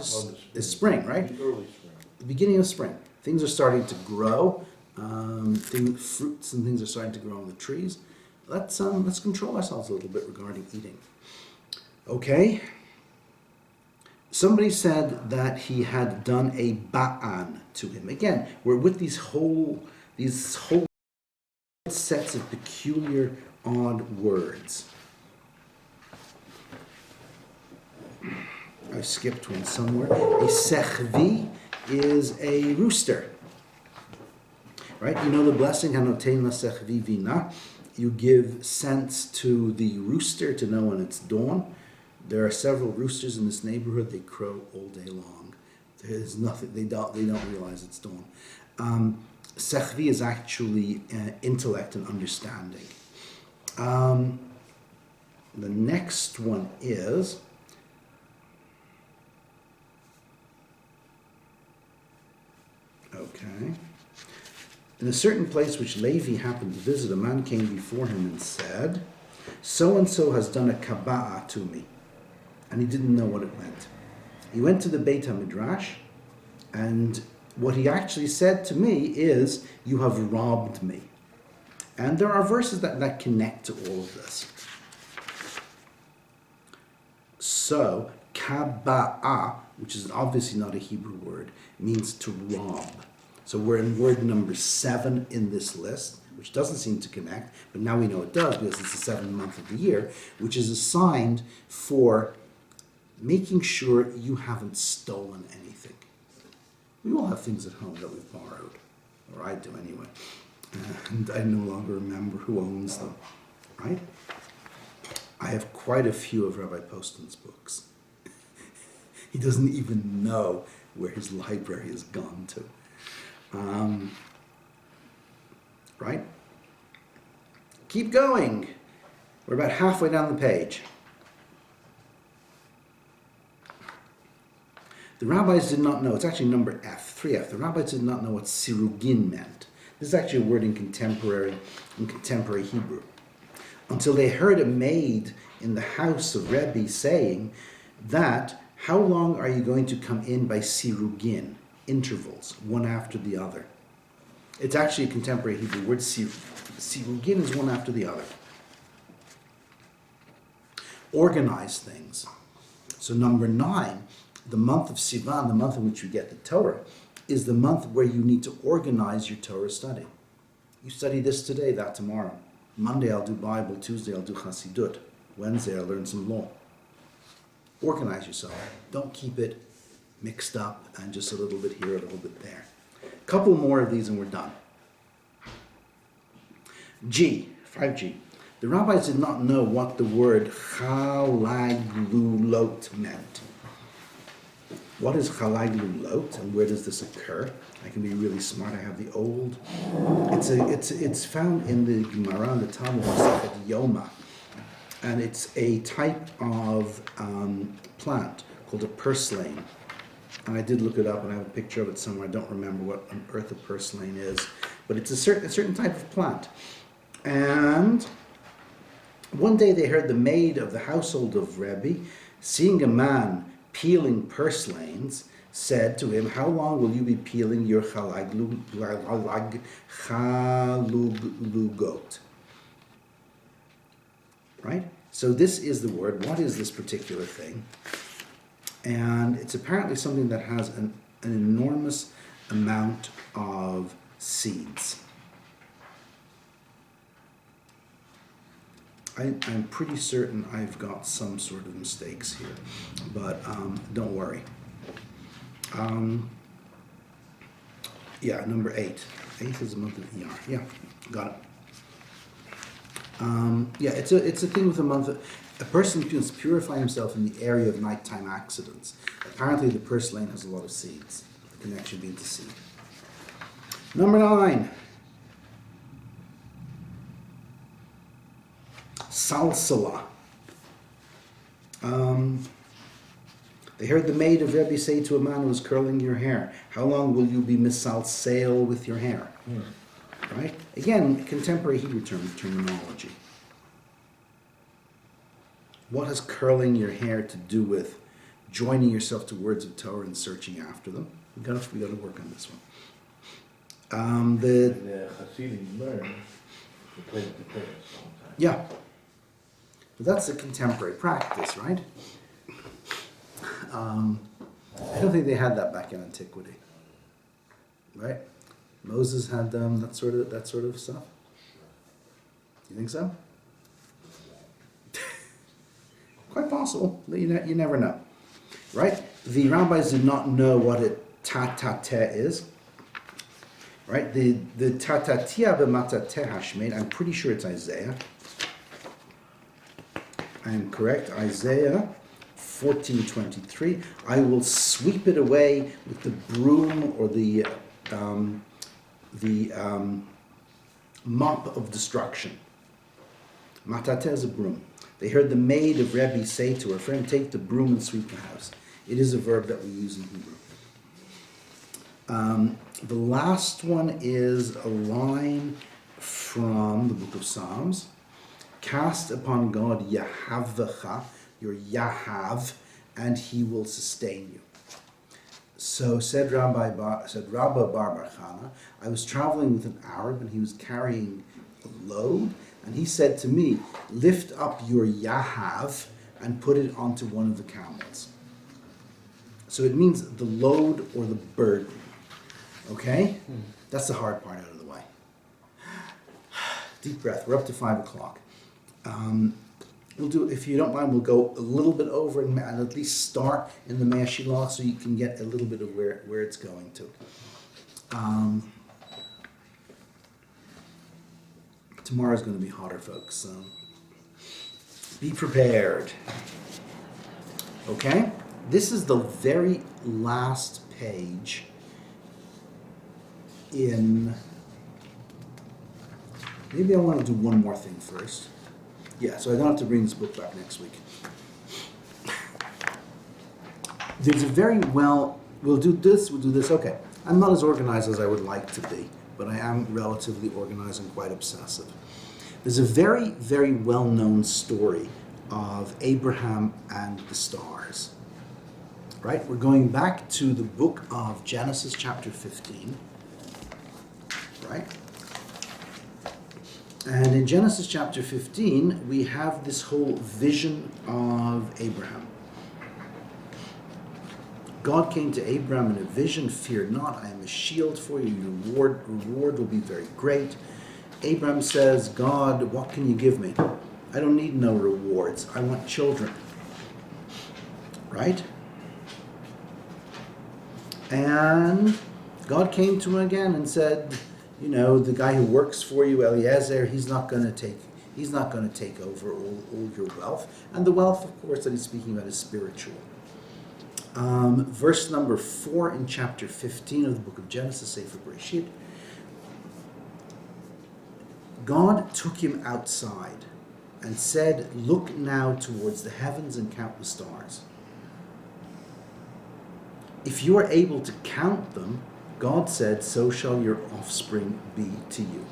is spring, right? The early spring. The beginning of spring. Things are starting to grow. Fruits and things are starting to grow on the trees. Let's control ourselves a little bit regarding eating. Okay. Somebody said that he had done a ba'an to him. Again, we're with these whole sets of peculiar, odd words. I skipped one somewhere. A sechvi is a rooster. Right? You know the blessing, hanotein la sechvi vina. You give sense to the rooster to know when it's dawn. There are several roosters in this neighborhood. They crow all day long. There's nothing. They don't realize it's dawn. Sechvi is actually intellect and understanding. The next one is. Okay. In a certain place which Levi happened to visit, a man came before him and said, so-and-so has done a kabbalah to me. And he didn't know what it meant. He went to the Beit HaMidrash and what he actually said to me is, you have robbed me. And there are verses that connect to all of this. So, kaba'ah, which is obviously not a Hebrew word, means to rob. So we're in word number 7 in this list, which doesn't seem to connect, but now we know it does because it's the 7th month of the year, which is assigned for making sure you haven't stolen anything. We all have things at home that we've borrowed, or I do anyway, and I no longer remember who owns them, right? I have quite a few of Rabbi Poston's books. He doesn't even know where his library has gone to. Right? Keep going. We're about halfway down the page. The rabbis did not know, it's actually number F, 3F. The rabbis did not know what sirugin meant. This is actually a word in contemporary Hebrew. Until they heard a maid in the house of Rabbi saying that, how long are you going to come in by sirugin? Intervals, one after the other. It's actually a contemporary Hebrew word. Sirugin is one after the other. Organize things. So number 9, the month of Sivan, the month in which you get the Torah, is the month where you need to organize your Torah study. You study this today, that tomorrow. Monday I'll do Bible, Tuesday I'll do Chassidut, Wednesday I'll learn some law. Organize yourself. Don't keep it mixed up and just a little bit here, a little bit there. A couple more of these and we're done. G, 5G. The rabbis did not know what the word chalaglulot meant. What is chalaglulot and where does this occur? I can be really smart. I have the old. It's found in the Gemara, the Talmud, Masechet Yoma, and it's a type of plant called a purslane. And I did look it up, and I have a picture of it somewhere. I don't remember what on earth a purslane is, but it's a certain type of plant. And one day they heard the maid of the household of Rabbi, seeing a man peeling purslanes, said to him, how long will you be peeling your chaluglugot? Right? So this is the word. What is this particular thing? And it's apparently something that has an enormous amount of seeds. I'm pretty certain I've got some sort of mistakes here, but don't worry. Yeah, number 8. 8 is a month of ER. Yeah, got it. Yeah, it's a thing with a month. A person must purify himself in the area of nighttime accidents. Apparently the purslane has a lot of seeds. The connection being to seed. Number 9. Salsala. They heard the maid of Rebbe say to a man who was curling your hair, how long will you be misalsale with your hair? Right? Again, contemporary Hebrew terminology. What has curling your hair to do with joining yourself to words of Torah and searching after them? We got to work on this one. The Hasidim learn to play with the parents all the time. Yeah. But that's a contemporary practice, right? I don't think they had that back in antiquity, right? Moses had that sort of stuff. You think so? Quite possible. You never know, right? The rabbis did not know what a tatateh is, right? The tatatia b'matateh hashmein. I'm pretty sure it's Isaiah. I am correct. Isaiah 14:23. I will sweep it away with the broom or the mop of destruction. Matateh is a broom. They heard the maid of Rebbe say to her friend, take the broom and sweep the house. It is a verb that we use in Hebrew. The last one is a line from the book of Psalms. Cast upon God Yahavcha, your Yahav, and he will sustain you. So said Rabbi Bar Chana, I was traveling with an Arab and he was carrying a load, and he said to me, lift up your yahav and put it onto one of the camels. So it means the load or the burden. Okay? That's the hard part out of the way. Deep breath. We're up to 5 o'clock. We'll do, if you don't mind, we'll go a little bit over and at least start in the Mashilach so you can get a little bit of where it's going to. Tomorrow's going to be hotter, folks, so be prepared. Okay? This is the very last page in... Maybe I want to do one more thing first. Yeah, so I don't have to bring this book back next week. There's a very well... We'll do this, okay. I'm not as organized as I would like to be, but I am relatively organized and quite obsessive. There's a very, very well-known story of Abraham and the stars. Right? We're going back to the book of Genesis chapter 15. Right? And in Genesis chapter 15, we have this whole vision of Abraham. God came to Abraham in a vision, fear not, I am a shield for you, your reward will be very great. Abraham says, God, what can you give me? I don't need no rewards, I want children. Right? And God came to him again and said, you know, the guy who works for you, Eliezer, he's not going to take over all your wealth. And the wealth, of course, that he's speaking about is spiritual. Verse number 4 in chapter 15 of the book of Genesis, Sefer Bereshit. God took him outside and said, look now towards the heavens and count the stars. If you are able to count them, God said, so shall your offspring be to you.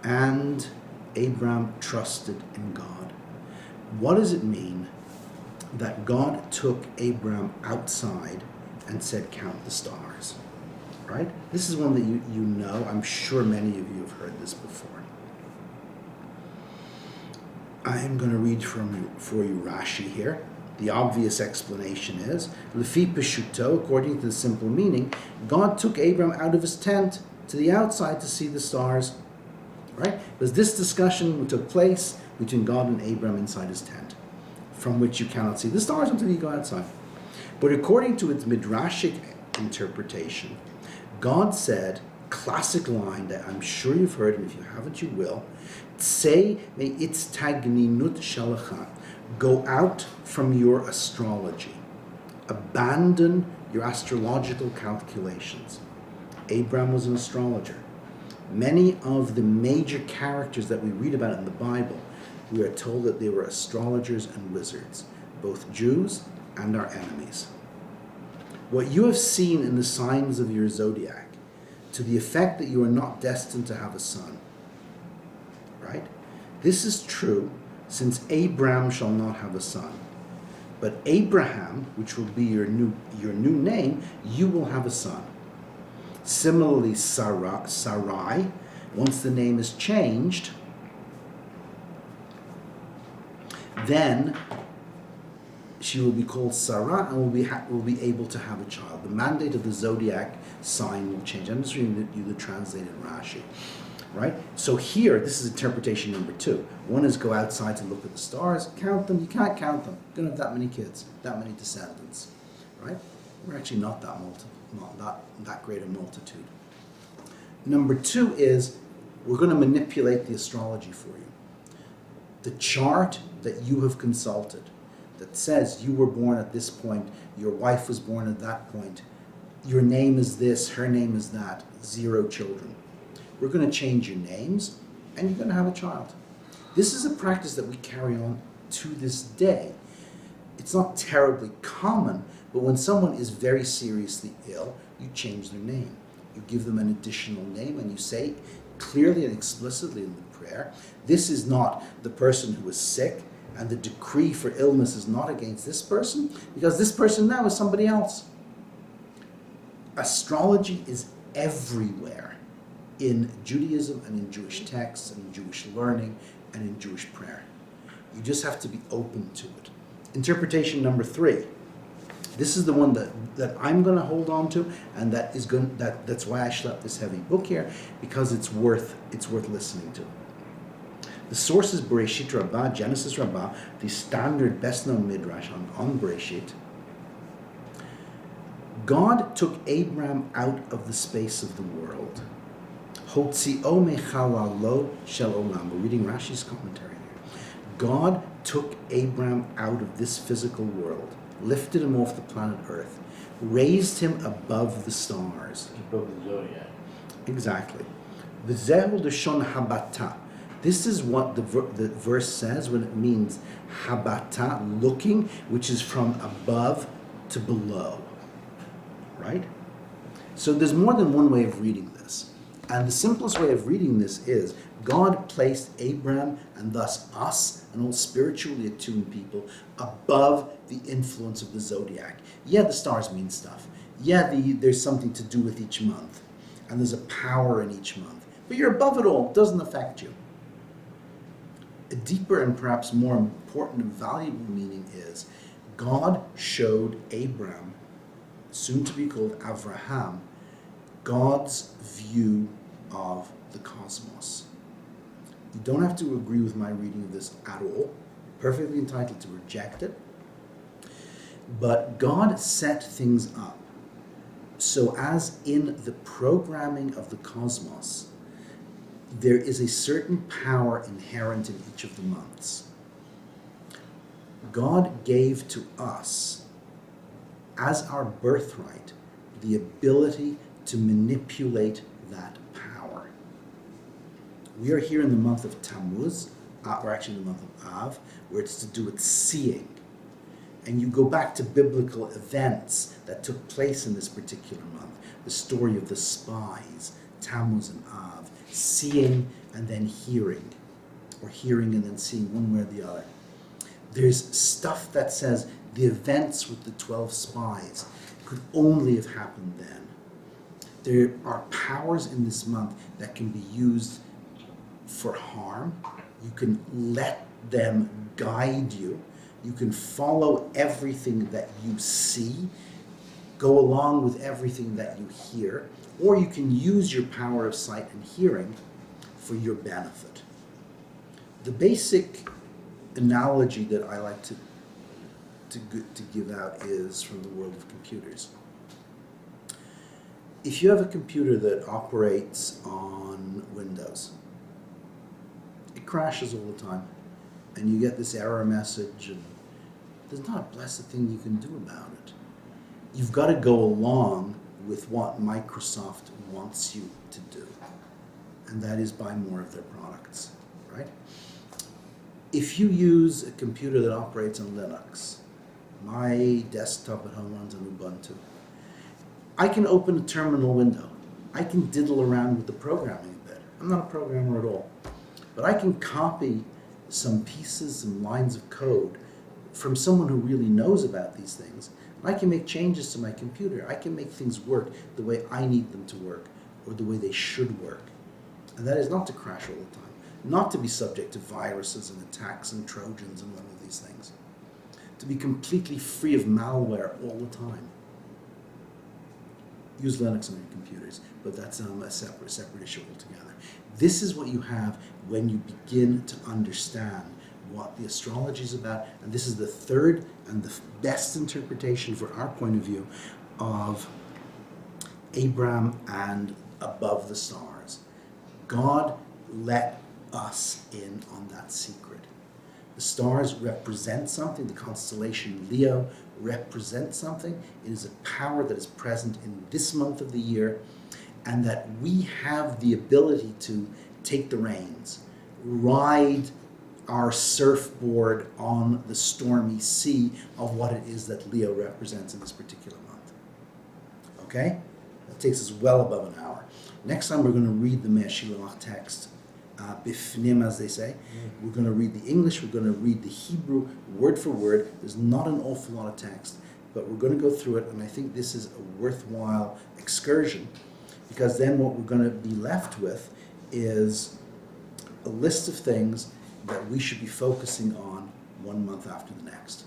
And Abraham trusted in God. What does it mean that God took Abraham outside and said, count the stars? Right? This is one that you know. I'm sure many of you have heard this before. I am going to read for you Rashi here. The obvious explanation is, Lefi Peshuto, according to the simple meaning, God took Abraham out of his tent to the outside to see the stars. Right? Because this discussion took place between God and Abraham inside his tent, from which you cannot see the stars until you go outside. But according to its midrashic interpretation, God said, classic line that I'm sure you've heard, and if you haven't, you will, Tsei me'itz tagninut shalacha. Go out from your astrology. Abandon your astrological calculations. Abraham was an astrologer. Many of the major characters that we read about in the Bible, we are told that they were astrologers and wizards, both Jews and our enemies. What you have seen in the signs of your zodiac, to the effect that you are not destined to have a son, right? This is true since Abraham shall not have a son. But Abraham, which will be your new name, you will have a son. Similarly, Sarai, once the name is changed, then she will be called Sarah and will be able to have a child. The mandate of the zodiac sign will change. I'm just reading you the translated Rashi. Right? So here, this is interpretation number 2. One is go outside to look at the stars, count them. You can't count them. You don't have that many kids, that many descendants. Right? We're actually not that great a multitude. Number 2 is we're going to manipulate the astrology for you. The chart that you have consulted that says you were born at this point, your wife was born at that point, your name is this, her name is that, 0 children. We're going to change your names, and you're going to have a child. This is a practice that we carry on to this day. It's not terribly common, but when someone is very seriously ill, you change their name. You give them an additional name, and you say clearly and explicitly in the prayer, this is not the person who is sick, and the decree for illness is not against this person, because this person now is somebody else. Astrology is everywhere in Judaism and in Jewish texts and in Jewish learning and in Jewish prayer. You just have to be open to it. Interpretation number 3. This is the one that I'm going to hold on to, and that's why I schlepped this heavy book here, because it's worth listening to. The source is Bereshit Rabbah, Genesis Rabbah, the standard best-known midrash on Bereshit. God took Abraham out of the space of the world. Hotzio mechalalo shel olam. We're reading Rashi's commentary here. God took Abraham out of this physical world, lifted him off the planet Earth, raised him above the stars. Above the zodiac. Exactly. V'zehu l'shon habata. This is what the verse says when it means habata, looking, which is from above to below. Right? So there's more than one way of reading this. And the simplest way of reading this is God placed Abraham and thus us and all spiritually attuned people above the influence of the zodiac. Yeah, the stars mean stuff. Yeah, there's something to do with each month. And there's a power in each month. But you're above it all. It doesn't affect you. A deeper and perhaps more important and valuable meaning is God showed Abraham, soon to be called Avraham, God's view of the cosmos. You don't have to agree with my reading of this at all. You're perfectly entitled to reject it. But God set things up so as in the programming of the cosmos, there is a certain power inherent in each of the months. God gave to us, as our birthright, the ability to manipulate that power. We are here in the month of Tammuz, or actually the month of Av, where it's to do with seeing. And you go back to biblical events that took place in this particular month. The story of the spies, Tammuz and Av, seeing and then hearing, or hearing and then seeing, one way or the other. There's stuff that says the events with the 12 spies could only have happened then. There are powers in this month that can be used for harm. You can let them guide you. You can follow everything that you see, go along with everything that you hear, or you can use your power of sight and hearing for your benefit. The basic analogy that I like to give out is from the world of computers. If you have a computer that operates on Windows, it crashes all the time, and you get this error message, and there's not a blessed thing you can do about it. You've got to go along with what Microsoft wants you to do, and that is buy more of their products, right? If you use a computer that operates on Linux, my desktop at home runs on Ubuntu, I can open a terminal window. I can diddle around with the programming a bit. I'm not a programmer at all, but I can copy some pieces, some lines of code from someone who really knows about these things. I can make changes to my computer. I can make things work the way I need them to work, or the way they should work. And that is not to crash all the time, not to be subject to viruses and attacks and Trojans and all of these things, to be completely free of malware all the time. Use Linux on your computers, but that's a separate issue altogether. This is what you have when you begin to understand what the astrology is about, and this is the third and the best interpretation for our point of view of Abraham and above the stars. God let us in on that secret. The stars represent something. The constellation Leo represents something. It is a power that is present in this month of the year, and that we have the ability to take the reins, ride our surfboard on the stormy sea of what it is that Leo represents in this particular month. Okay? That takes us well above an hour. Next time we're going to read the Meshilach text, bifnim, as they say. We're going to read the English, we're going to read the Hebrew word for word. There's not an awful lot of text. but we're going to go through it, and I think this is a worthwhile excursion, because then what we're going to be left with is a list of things that we should be focusing on 1 month after the next.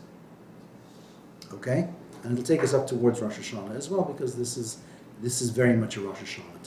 Okay? And it'll take us up towards Rosh Hashanah as well, because this is very much a Rosh Hashanah